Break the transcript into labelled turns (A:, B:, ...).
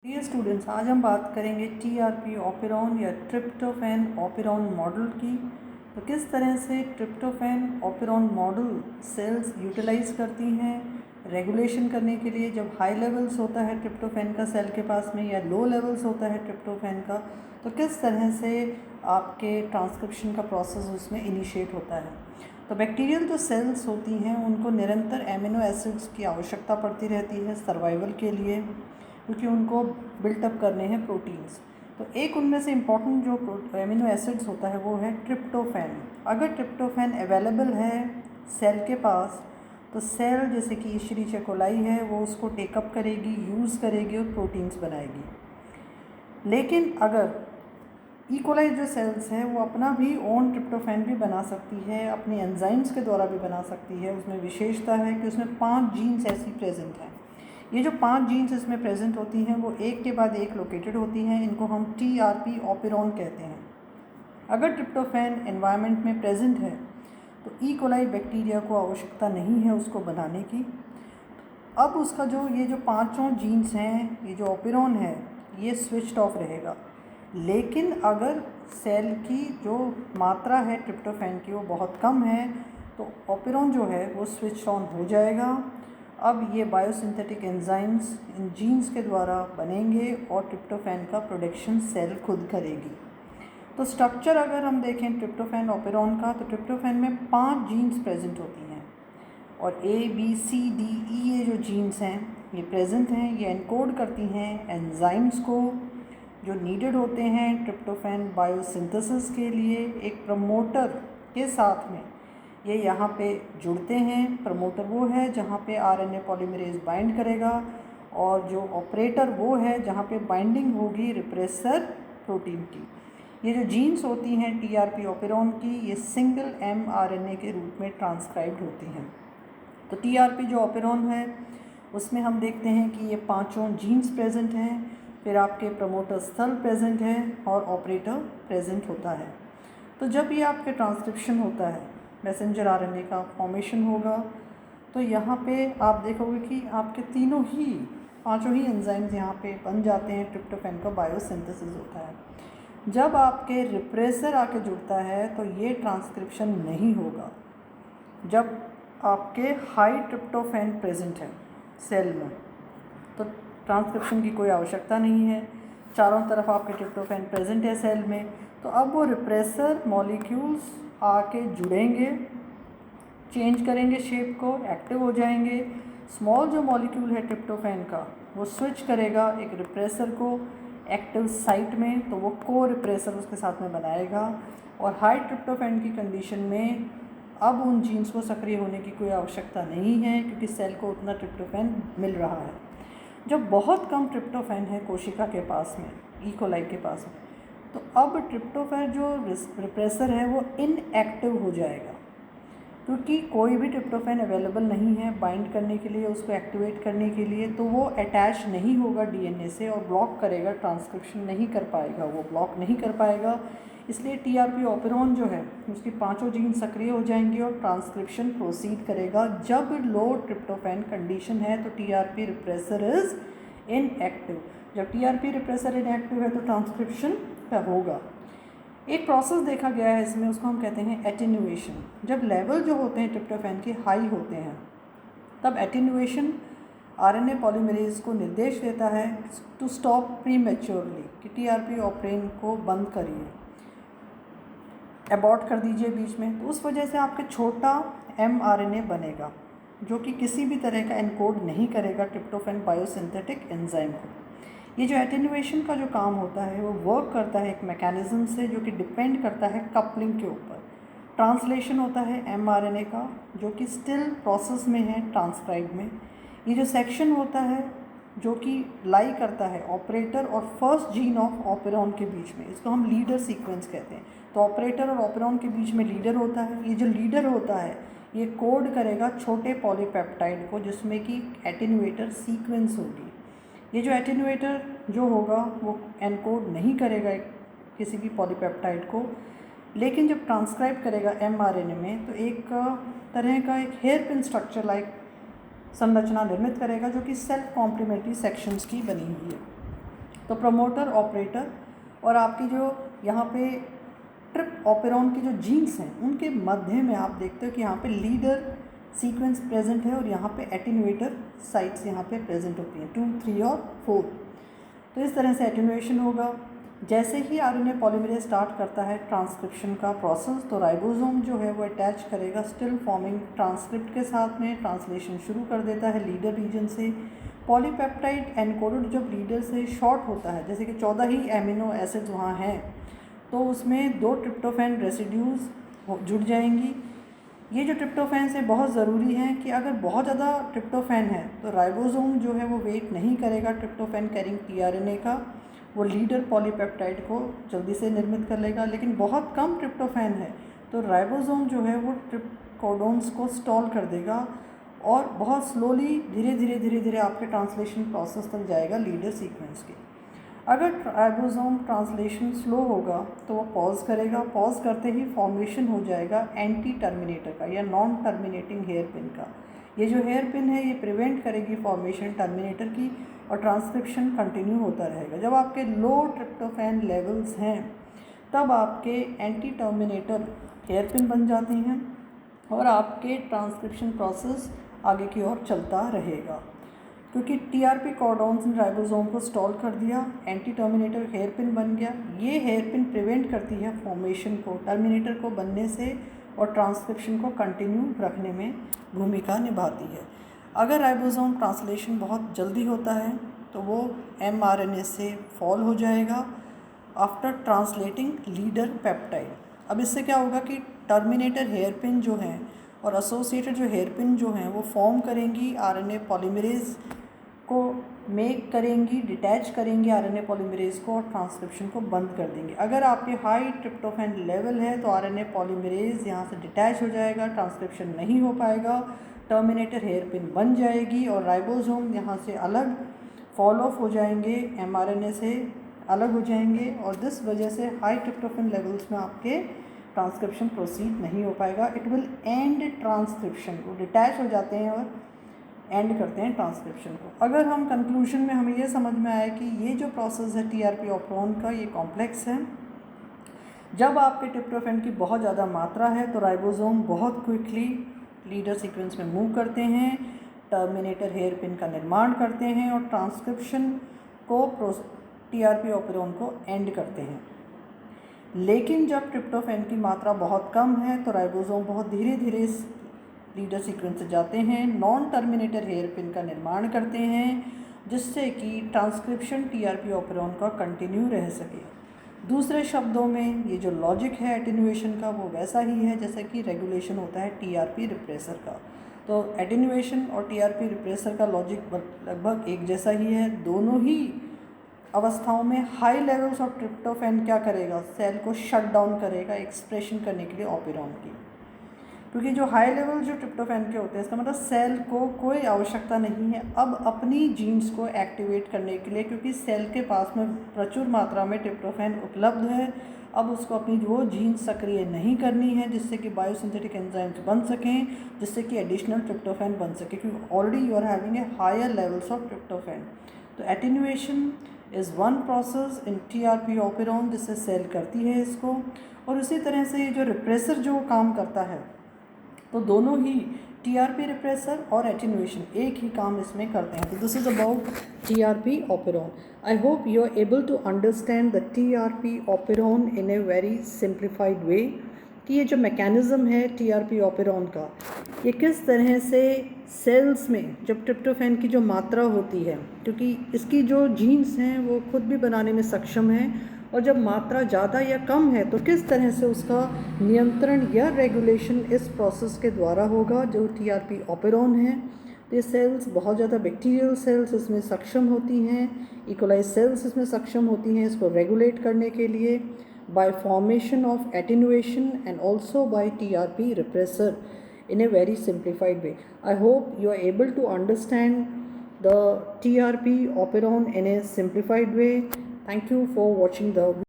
A: Dear students, आज हम बात करेंगे टीआरपी ऑपेरॉन या ट्रिप्टोफैन ऑपेरॉन मॉडल की। तो किस तरह से tryptophan operon model cells utilize करती हैं रेगुलेशन करने के लिए। जब हाई लेवल्स होता है ट्रिप्टोफैन का सेल के पास में या लो लेवल्स होता है ट्रिप्टोफैन का, तो किस तरह से आपके ट्रांसक्रिप्शन का प्रोसेस उसमें इनिशिएट होता है। तो बैक्टीरियल जो सेल्स होती हैं उनको निरंतर एमिनो एसिड्स की आवश्यकता पड़ती रहती है सर्वाइवल के लिए, क्योंकि उनको बिल्टअप करने हैं प्रोटीन्स। तो एक उनमें से इम्पॉर्टेंट जो एमिनो एसिड्स होता है वो है ट्रिप्टोफैन। अगर ट्रिप्टोफैन अवेलेबल है सेल के पास, तो सेल जैसे कि इशरिचिया कोलाई है वो उसको टेकअप करेगी, यूज़ करेगी और प्रोटीन्स बनाएगी। लेकिन अगर इकोलाई जो सेल्स हैं वो अपना भी ओन ट्रिप्टोफैन भी बना सकती है, अपने एंजाइम्स के द्वारा भी बना सकती है। उसमें विशेषता है कि उसमें 5 जीन्स ऐसी प्रेजेंट हैं। ये जो 5 जीन्स इसमें प्रेजेंट होती हैं वो एक के बाद एक लोकेटेड होती हैं। इनको हम टीआरपी ऑपेरॉन कहते हैं। अगर ट्रिप्टोफैन एनवायरनमेंट में प्रेजेंट है तो इकोलाई बैक्टीरिया को आवश्यकता नहीं है उसको बनाने की। अब उसका ये जो 5 जीन्स हैं, ये जो ऑपेरॉन है ये स्विच्ड ऑफ रहेगा। लेकिन अगर सेल की जो मात्रा है ट्रिप्टोफैन की वो बहुत कम है तो ऑपेरॉन जो है वो स्विच ऑन हो जाएगा। अब ये बायोसिंथेटिक एंजाइम्स इन जीन्स के द्वारा बनेंगे और ट्रिप्टोफैन का प्रोडक्शन सेल खुद करेगी। तो स्ट्रक्चर अगर हम देखें ट्रिप्टोफैन ऑपेरॉन का, तो ट्रिप्टोफैन में 5 जीन्स प्रेजेंट होती हैं और ABCDE ये जो जीन्स हैं ये प्रेजेंट हैं। ये एनकोड करती हैं एंजाइम्स को जो नीडेड होते हैं ट्रिप्टोफैन बायोसिंथेसिस के लिए। एक प्रमोटर के साथ में ये यहाँ पे जुड़ते हैं। प्रमोटर वो है जहाँ पे RNA पॉलीमरेज बाइंड करेगा और जो ऑपरेटर वो है जहाँ पे बाइंडिंग होगी रिप्रेसर प्रोटीन की। ये जो जीन्स होती हैं टीआरपी ऑपेरॉन की, ये सिंगल mRNA के रूप में ट्रांसक्राइब्ड होती हैं। तो टीआरपी जो ऑपेरॉन है उसमें हम देखते हैं कि ये 5 जीन्स प्रेजेंट हैं, फिर आपके प्रमोटर स्थल प्रेजेंट है और ऑपरेटर प्रेजेंट होता है। तो जब ये आपके ट्रांसक्रिप्शन होता है, मैसेंजर RNA का फॉर्मेशन होगा, तो यहाँ पे आप देखोगे कि आपके 5 ही एंजाइम्स यहाँ पे बन जाते हैं। ट्रिप्टोफैन का बायोसिंथेसिस होता है। जब आपके रिप्रेसर आके जुड़ता है तो ये ट्रांसक्रिप्शन नहीं होगा। जब आपके हाई ट्रिप्टोफैन प्रेजेंट है सेल में तो ट्रांसक्रिप्शन की कोई आवश्यकता नहीं है। चारों तरफ आपके ट्रिप्टोफैन प्रेजेंट है सेल में, तो अब वो रिप्रेसर मॉलिक्यूल्स आके जुड़ेंगे, चेंज करेंगे शेप को, एक्टिव हो जाएंगे। स्मॉल जो मॉलिक्यूल है ट्रिप्टोफैन का वो स्विच करेगा एक रिप्रेसर को एक्टिव साइट में, तो वो को रिप्रेसर उसके साथ में बनाएगा। और हाई ट्रिप्टोफैन की कंडीशन में अब उन जीन्स को सक्रिय होने की कोई आवश्यकता नहीं है, क्योंकि सेल को उतना ट्रिप्टोफैन मिल रहा है। जब बहुत कम ट्रिप्टोफैन है कोशिका के पास में, इकोलाई के पास में, तो अब ट्रिप्टोफैन जो रिप्रेसर है वो इनएक्टिव हो जाएगा, क्योंकि कोई भी ट्रिप्टोफैन अवेलेबल नहीं है बाइंड करने के लिए, उसको एक्टिवेट करने के लिए। तो वो अटैच नहीं होगा DNA से और ब्लॉक करेगा, ट्रांसक्रिप्शन नहीं कर पाएगा, वो ब्लॉक नहीं कर पाएगा। इसलिए टीआरपी ऑपेरॉन जो है उसकी 5 जीन सक्रिय हो जाएंगे और ट्रांसक्रिप्शन प्रोसीड करेगा। जब लो ट्रिप्टोफैन कंडीशन है तो टीआरपी रिप्रेसर इज़ इनएक्टिव। जब टीआरपी रिप्रेसर इनएक्टिव है तो ट्रांसक्रिप्शन का होगा। एक प्रोसेस देखा गया है इसमें, उसको हम कहते हैं एटेन्यूएशन। जब लेवल जो होते हैं ट्रिप्टोफैन के हाई होते हैं तब एटेन्यूएशन RNA पॉलीमरेज को निर्देश देता है टू स्टॉप प्रीमेच्योरली, कि टीआरपी ऑपरेन को बंद करिए, अबॉर्ट कर दीजिए बीच में। तो उस वजह से आपके छोटा mRNA बनेगा जो कि किसी भी तरह का एनकोड नहीं करेगा ट्रिप्टोफैन बायोसिंथेटिक एंजाइम को। ये जो एटेन्यूएशन का जो काम होता है वो वर्क करता है एक मैकेनिज़्म से जो कि डिपेंड करता है कपलिंग के ऊपर। ट्रांसलेशन होता है mRNA का जो कि स्टिल प्रोसेस में है ट्रांसक्राइब में। ये जो सेक्शन होता है जो कि लाई करता है ऑपरेटर और फर्स्ट जीन ऑफ ऑपेरॉन के बीच में, इसको हम लीडर सीक्वेंस कहते हैं। तो ऑपरेटर और ऑपेरॉन के बीच में लीडर होता है। ये जो लीडर होता है ये कोड करेगा छोटे पॉलीपेप्टाइड को, जिसमें कि एटेन्यूएटर सीक्वेंस होगी। ये जो एटेन्यूएटर जो होगा वो एनकोड नहीं करेगा किसी भी पॉलीपेप्टाइड को, लेकिन जब ट्रांसक्राइब करेगा mRNA में तो एक तरह का एक हेयर पिन स्ट्रक्चर लाइक संरचना निर्मित करेगा जो कि सेल्फ कॉम्प्लीमेंट्री सेक्शंस की बनी हुई है। तो प्रमोटर ऑपरेटर और आपकी जो यहाँ पे ट्रिप ऑपेरॉन की जो जीन्स हैं उनके मध्य में आप देखते हो कि यहाँ पे लीडर सीक्वेंस प्रेजेंट है और यहाँ पे एटेन्यूएटर साइट्स यहाँ पे प्रेजेंट होती हैं 2, 3 और 4। तो इस तरह से एटेन्यूएशन होगा। जैसे ही आरएनए पॉलीमरेज स्टार्ट करता है ट्रांसक्रिप्शन का प्रोसेस, तो राइबोसोम जो है वो अटैच करेगा स्टिल फॉर्मिंग ट्रांसक्रिप्ट के साथ में, ट्रांसलेशन शुरू कर देता है लीडर रीजन से। पॉलीपेप्टाइड एनकोडेड जब लीडर से शॉर्ट होता है, जैसे कि 14 ही एमिनो एसिड्स वहाँ हैं, तो उसमें 2 ट्रिप्टोफैन रेसिड्यूज़ जुड़ जाएंगी। ये जो ट्रिप्टोफैन है बहुत ज़रूरी है कि अगर बहुत ज़्यादा ट्रिप्टोफैन है तो राइबोसोम जो है वो वेट नहीं करेगा ट्रिप्टोफैन कैरिंग टीआरएनए का, वो लीडर पॉलीपेप्टाइड को जल्दी से निर्मित कर लेगा। लेकिन बहुत कम ट्रिप्टोफैन है तो राइबोसोम जो है वो कोडोन्स को स्टॉल कर देगा और बहुत स्लोली धीरे धीरे आपके ट्रांसलेशन प्रोसेस तक जाएगा लीडर सीक्वेंस के। अगर राइबोसोम ट्रांसलेशन स्लो होगा तो वो पॉज करेगा, पॉज करते ही फॉर्मेशन हो जाएगा एंटी टर्मिनेटर का या नॉन टर्मिनेटिंग हेयर पिन का। ये जो हेयर पिन है ये प्रिवेंट करेगी फॉर्मेशन टर्मिनेटर की और ट्रांसक्रिप्शन कंटिन्यू होता रहेगा। जब आपके लो ट्रिप्टोफैन लेवल्स हैं तब आपके एंटी टर्मिनेटर हेयर पिन बन जाते हैं और आपके ट्रांसक्रिप्शन प्रोसेस आगे की ओर चलता रहेगा। क्योंकि टीआरपी कोडॉन्स ने राइबोसोम को स्टॉल कर दिया, एंटी टर्मिनेटर हेयर पिन बन गया। ये हेयर पिन प्रिवेंट करती है फॉर्मेशन को, टर्मिनेटर को बनने से और ट्रांसक्रिप्शन को कंटिन्यू रखने में भूमिका निभाती है। अगर राइबोसोम ट्रांसलेशन बहुत जल्दी होता है तो वो एमआरएनए से फॉल हो जाएगा आफ्टर ट्रांसलेटिंग लीडर पेप्टाइड। अब इससे क्या होगा कि टर्मिनेटर हेयर पिन जो हैं और एसोसिएटेड जो हेयर पिन जो हैं वो फॉर्म करेंगी, आरएनए पॉलीमरेज को मेक करेंगी, डिटैच करेंगी आरएनए पॉलीमरेज को और ट्रांसक्रिप्शन को बंद कर देंगे। अगर आपके हाई ट्रिप्टोफैन लेवल है तो आरएनए पॉलीमरेज यहाँ से डिटैच हो जाएगा, ट्रांसक्रिप्शन नहीं हो पाएगा, टर्मिनेटर हेयर पिन बन जाएगी और राइबोसोम यहाँ से अलग फॉल ऑफ हो जाएंगे, एमआरएनए से अलग हो जाएंगे और जिस वजह से हाई ट्रिप्टोफैन लेवल्स में आपके ट्रांसक्रिप्शन प्रोसीड नहीं हो पाएगा। इट विल एंड ट्रांसक्रिप्शन, वो डिटैच हो जाते हैं और एंड करते हैं ट्रांसक्रिप्शन को। अगर हम कंक्लूजन में हमें ये समझ में आया कि ये जो प्रोसेस है टीआरपी ऑपेरॉन का ये कॉम्प्लेक्स है। जब आपके ट्रिप्टोफैन की बहुत ज़्यादा मात्रा है तो राइबोसोम बहुत क्विकली लीडर सीक्वेंस में मूव करते हैं, टर्मिनेटर हेयर पिन का निर्माण करते हैं और ट्रांसक्रिप्शन को टीआरपी ऑपेरॉन को एंड करते हैं। लेकिन जब ट्रिप्टोफैन की मात्रा बहुत कम है तो राइबोसोम बहुत धीरे धीरे इस लीडर सीक्वेंस से जाते हैं, नॉन टर्मिनेटर हेयर पिन का निर्माण करते हैं जिससे कि ट्रांसक्रिप्शन टीआरपी ऑपेरॉन का कंटिन्यू रह सके। दूसरे शब्दों में ये जो लॉजिक है एटेन्यूएशन का वो वैसा ही है जैसे कि रेगुलेशन होता है टीआरपी रिप्रेसर का। तो एटेन्यूएशन और टीआरपी रिप्रेसर का लॉजिक लगभग एक जैसा ही है। दोनों ही अवस्थाओं में हाई लेवल्स ऑफ ट्रिप्टोफैन क्या करेगा, सेल को शट डाउन करेगा एक्सप्रेशन करने के लिए ऑपेरॉन की। क्योंकि जो हाई लेवल जो ट्रिप्टोफैन के होते हैं इसका मतलब सेल को कोई आवश्यकता नहीं है अब अपनी जीन्स को एक्टिवेट करने के लिए, क्योंकि सेल के पास में प्रचुर मात्रा में ट्रिप्टोफैन उपलब्ध है। अब उसको अपनी वो जीन्स सक्रिय नहीं करनी है जिससे कि बायोसिंथेटिक एंजाइम्स बन सकें, जिससे कि एडिशनल ट्रिप्टोफैन बन सके, क्योंकि already you are having a higher levels of tryptophan. तो attenuation is one process in TRP operon जिससे सेल करती है इसको। और उसी तरह से जो रिप्रेसर जो काम करता है तो दोनों ही टीआरपी रिप्रेसर और एटेन्यूएशन एक ही काम इसमें करते हैं। तो this is about TRP operon. I hope you are able to understand the TRP operon in a very simplified way कि ये जो मैकेनिज़्म है टीआरपी ऑपेरॉन का ये किस तरह से सेल्स में जब ट्रिप्टोफैन की जो मात्रा होती है, क्योंकि इसकी जो जीन्स हैं वो खुद भी बनाने में सक्षम हैं, और जब मात्रा ज़्यादा या कम है तो किस तरह से उसका नियंत्रण या रेगुलेशन इस प्रोसेस के द्वारा होगा जो टीआरपी ऑपेरॉन है। तो ये सेल्स बहुत ज़्यादा बैक्टीरियल सेल्स इसमें सक्षम होती हैं, इकोलाई सेल्स इसमें सक्षम होती हैं इसको रेगुलेट करने के लिए by formation of attenuation and also by TRP repressor in a very simplified way. I hope you are able to understand the TRP operon in a simplified way. Thank you for watching the video.